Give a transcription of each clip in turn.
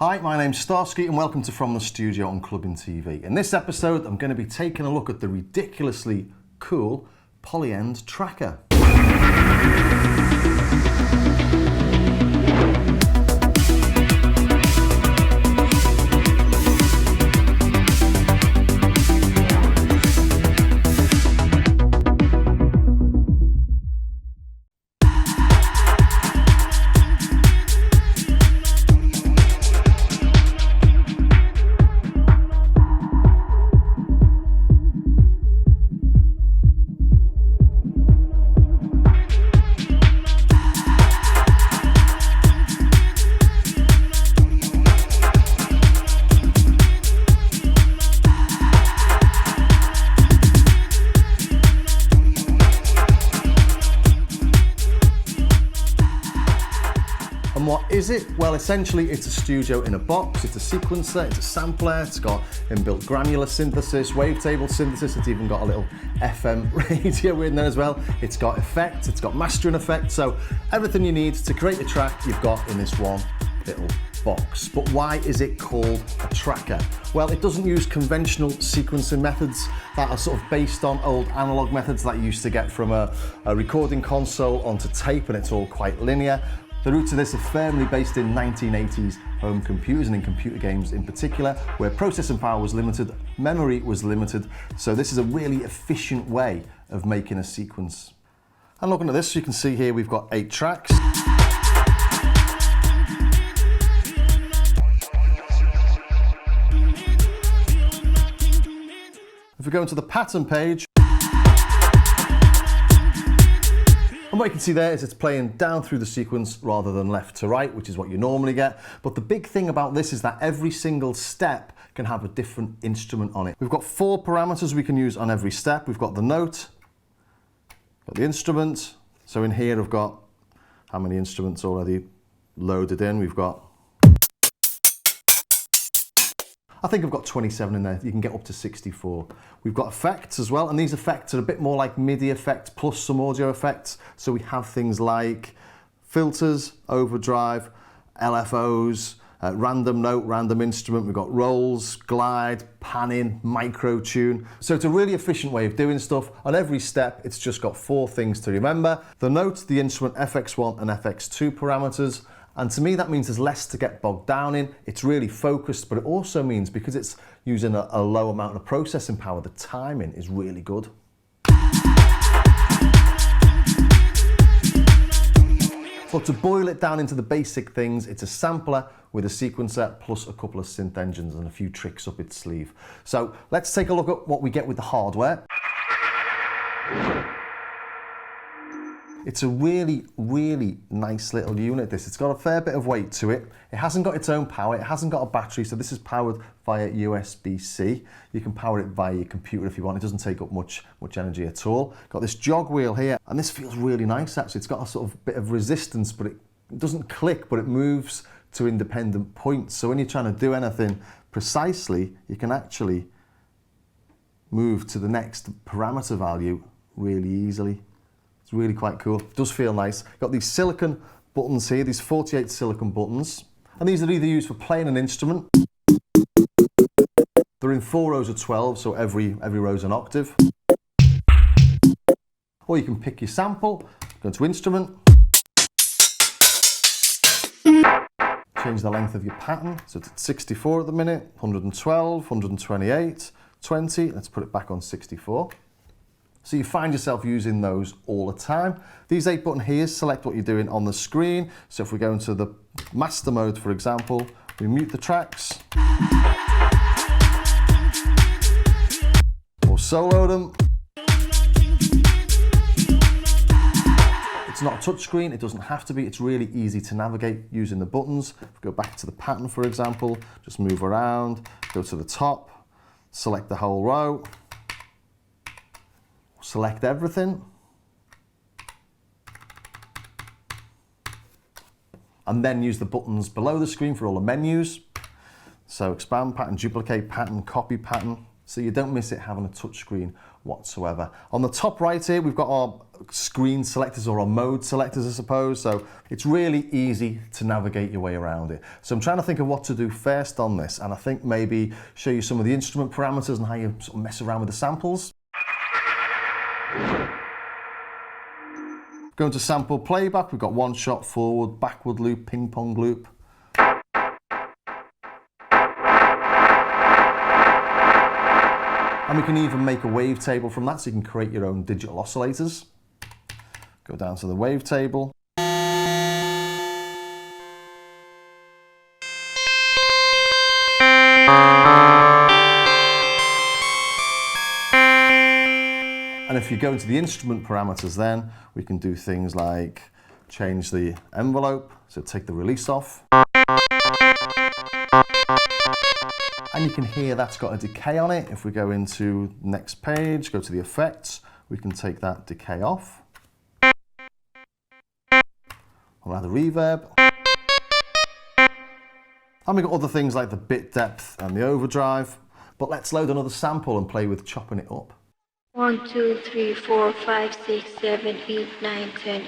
Hi, my name's Starsky and welcome to From the Studio on Clubbing TV. In this episode, I'm going to be taking a look at the ridiculously cool Polyend Tracker. And what is it? Well, essentially it's a studio in a box, it's a sequencer, it's a sampler, it's got inbuilt granular synthesis, wavetable synthesis, it's even got a little FM radio in there as well. It's got effects, it's got mastering effects, so everything you need to create a track you've got in this one little box. But why is it called a tracker? Well, it doesn't use conventional sequencing methods that are sort of based on old analog methods that you used to get from a recording console onto tape, and it's all quite linear. The roots of this are firmly based in 1980s home computers and in computer games in particular, where processing power was limited, memory was limited, so this is a really efficient way of making a sequence. And looking at this, you can see here we've got 8 tracks. If we go into the pattern page, and what you can see there is it's playing down through the sequence rather than left to right, which is what you normally get. But the big thing about this is that every single step can have a different instrument on it. We've got 4 parameters we can use on every step. We've got the note, got the instrument. So in here I've got how many instruments already loaded in. We've got, I think I've got 27 in there. You can get up to 64. We've got effects as well, and these effects are a bit more like MIDI effects plus some audio effects. So we have things like filters, overdrive, LFOs, random note, random instrument. We've got rolls, glide, panning, micro tune. So it's a really efficient way of doing stuff. On every step, it's just got 4 things to remember: the note, the instrument, FX1 and FX2 parameters. And to me, that means there's less to get bogged down in. It's really focused, but it also means because it's using a low amount of processing power, the timing is really good. So to boil it down into the basic things, it's a sampler with a sequencer plus a couple of synth engines and a few tricks up its sleeve. So let's take a look at what we get with the hardware. It's a really, really nice little unit, this. It's got a fair bit of weight to it. It hasn't got its own power, it hasn't got a battery, so this is powered via USB-C. You can power it via your computer if you want. It doesn't take up much energy at all. Got this jog wheel here, and this feels really nice actually. It's got a sort of bit of resistance, but it doesn't click, but it moves to independent points. So when you're trying to do anything precisely, you can actually move to the next parameter value really easily. It's really quite cool. It does feel nice. Got these silicon buttons here, these 48 silicon buttons. And these are either used for playing an instrument. They're in 4 rows of 12, so every row is an octave. Or you can pick your sample, go to instrument. Change the length of your pattern. So it's at 64 at the minute, 112, 128, 20. Let's put it back on 64. So you find yourself using those all the time. These 8 buttons here select what you're doing on the screen. So if we go into the master mode, for example, we mute the tracks. Or solo them. It's not a touch screen, it doesn't have to be. It's really easy to navigate using the buttons. If we go back to the pattern, for example, just move around, go to the top, select the whole row. Select everything, and then use the buttons below the screen for all the menus. So expand pattern, duplicate pattern, copy pattern. so you don't miss it having a touch screen whatsoever. On the top right here, we've got our screen selectors, or our mode selectors, I suppose. So it's really easy to navigate your way around it. So I'm trying to think of what to do first on this, and I think maybe show you some of the instrument parameters and how you sort of mess around with the samples. Going to sample playback, we've got one shot, forward, backward loop, ping pong loop. And we can even make a wavetable from that, so you can create your own digital oscillators. Go down to the wavetable. And if you go into the instrument parameters, then we can do things like change the envelope, so take the release off. And you can hear that's got a decay on it. If we go into next page, go to the effects, we can take that decay off. I'll add a reverb. And we've got other things like the bit depth and the overdrive. But let's load another sample and play with chopping it up. 1, 2, 3, 4, 5, 6, 7, 8, 9, 10.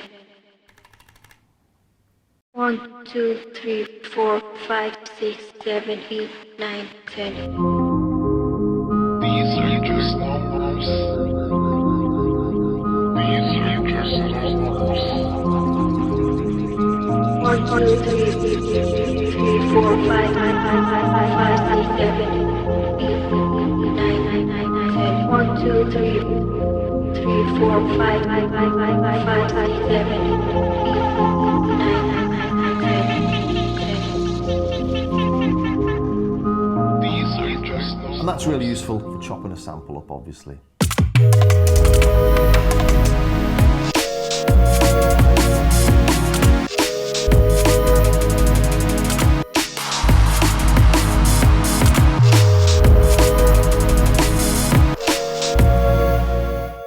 1, 2, 3, 4, 5, 6, 7, 8, 9, 10. These are just numbers. These are just numbers. 1, 2, 3, 4, 5, 5, 6, 7, 8, 9, 10. 1, 2, 3, 4, 5, 5, 6, 7, 8, 9, 10. These are just numbers. And that's really useful for chopping a sample up, obviously.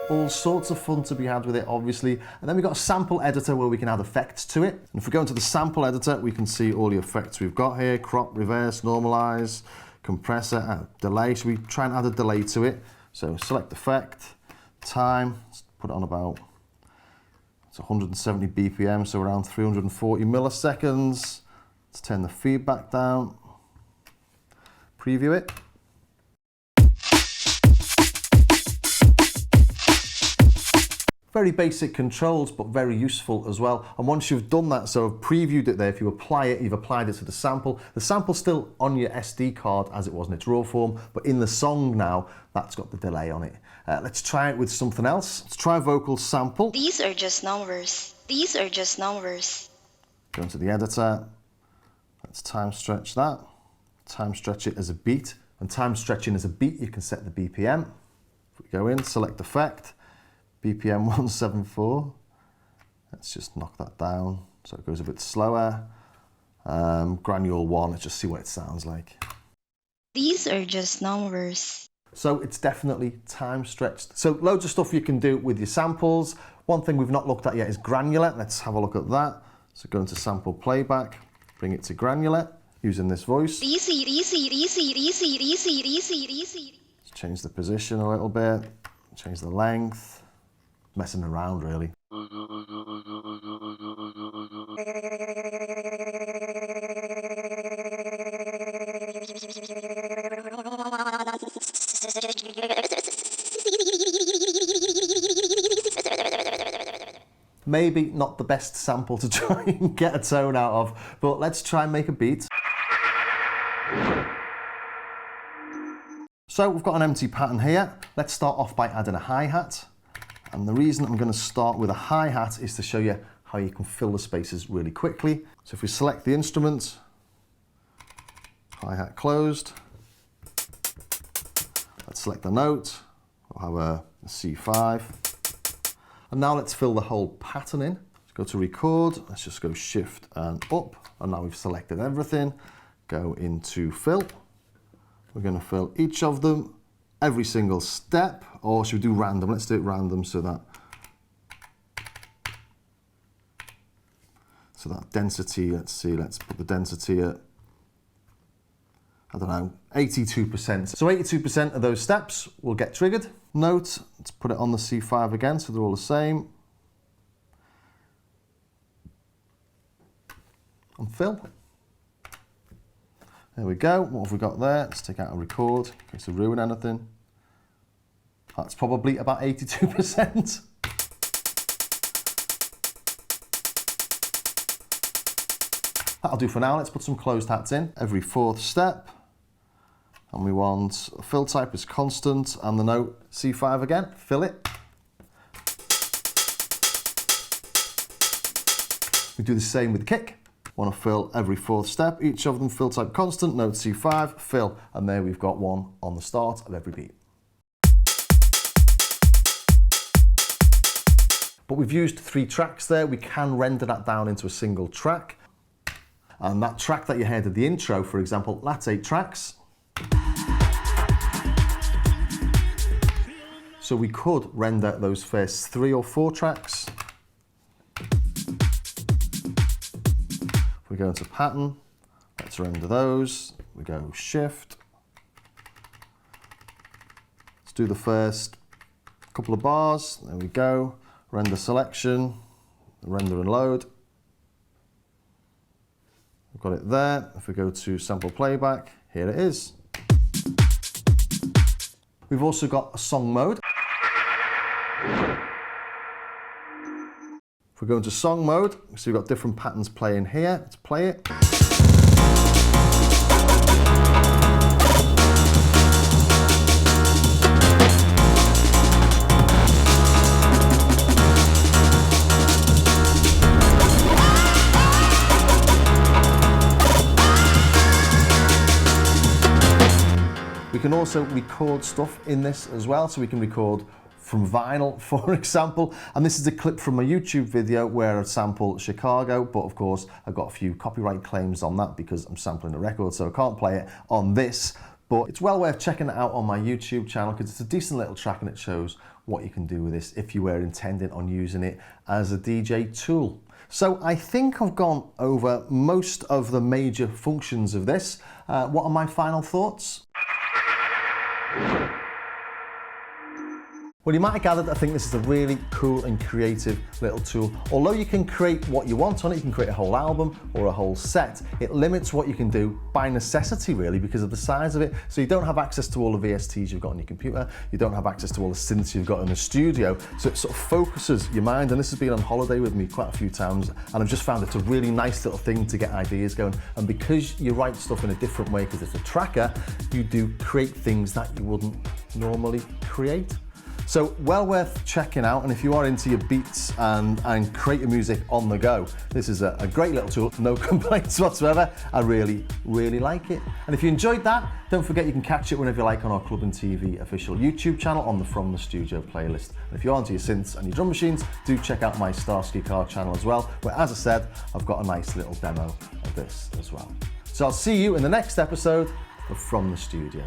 All sorts of fun to be had with it, obviously. And then we've got a sample editor where we can add effects to it. And if we go into the sample editor, we can see all the effects we've got here: crop, reverse, normalize, compressor, delay. So we try and add a delay to it. So select effect, time, let's put it on about, it's 170 BPM, so around 340 milliseconds. Let's turn the feedback down, preview it. Very basic controls, but very useful as well. And once you've done that, so I've previewed it there, if you apply it, you've applied it to the sample. The sample's still on your SD card as it was in its raw form, but in the song now, that's got the delay on it. Let's try it with something else. Let's try vocal sample. These are just numbers. These are just numbers. Go into the editor. Let's time stretch that. Time stretch it as a beat. And time stretching as a beat, you can set the BPM. If we go in, select effect. BPM 174. Let's just knock that down so it goes a bit slower. Granule 1, let's just see what it sounds like. These are just numbers. So it's definitely time stretched. So loads of stuff you can do with your samples. One thing we've not looked at yet is granular. Let's have a look at that. So go into sample playback, bring it to granular using this voice. Let's change the position a little bit, change the length. Messing around, really. Maybe not the best sample to try and get a tone out of, but let's try and make a beat. So we've got an empty pattern here. Let's start off by adding a hi-hat. And the reason I'm going to start with a hi-hat is to show you how you can fill the spaces really quickly. So if we select the instrument, hi-hat closed, let's select the note, we'll have a C5. And now let's fill the whole pattern in. Let's go to record, let's just go shift and up, and now we've selected everything. Go into fill. We're going to fill each of them, every single step, or should we do random? Let's do it random so that density, let's see, let's put the density at I don't know, 82%. So 82% of those steps will get triggered. Note, let's put it on the C5 again so they're all the same. And fill. There we go. What have we got there? Let's take out a record in case I ruin anything. That's probably about 82%. That'll do for now. Let's put some closed hats in. Every fourth step. And we want fill type is constant and the note C5 again. Fill it. We do the same with the kick. Want to fill every fourth step. Each of them fill type constant, note C5, fill. And there we've got one on the start of every beat. But we've used 3 tracks there. We can render that down into a single track. And that track that you heard at the intro, for example, that's 8 tracks. So we could render those first 3 or 4 tracks. If we go into pattern, let's render those. We go shift. Let's do the first couple of bars. There we go. Render selection, render and load. We've got it there. If we go to sample playback, here it is. We've also got a song mode. If we go into song mode, so we've got different patterns playing here. Let's play it. We can also record stuff in this as well, so we can record from vinyl, for example. And this is a clip from a YouTube video where I sample Chicago, but of course I've got a few copyright claims on that because I'm sampling a record, so I can't play it on this. But it's well worth checking it out on my YouTube channel because it's a decent little track and it shows what you can do with this if you were intending on using it as a DJ tool. So I think I've gone over most of the major functions of this. What are my final thoughts? Well, you might have gathered, I think this is a really cool and creative little tool. Although you can create what you want on it, you can create a whole album or a whole set, it limits what you can do by necessity really because of the size of it. So you don't have access to all the VSTs you've got on your computer, you don't have access to all the synths you've got in the studio, so it sort of focuses your mind. And this has been on holiday with me quite a few times and I've just found it's a really nice little thing to get ideas going. And because you write stuff in a different way because it's a tracker, you do create things that you wouldn't normally create. So well worth checking out, and if you are into your beats and creating music on the go, this is a great little tool, no complaints whatsoever. I really, really like it. And if you enjoyed that, don't forget you can catch it whenever you like on our Club and TV official YouTube channel on the From the Studio playlist. And if you're onto your synths and your drum machines, do check out my Starsky Carr channel as well, where as I said, I've got a nice little demo of this as well. So I'll see you in the next episode of From the Studio.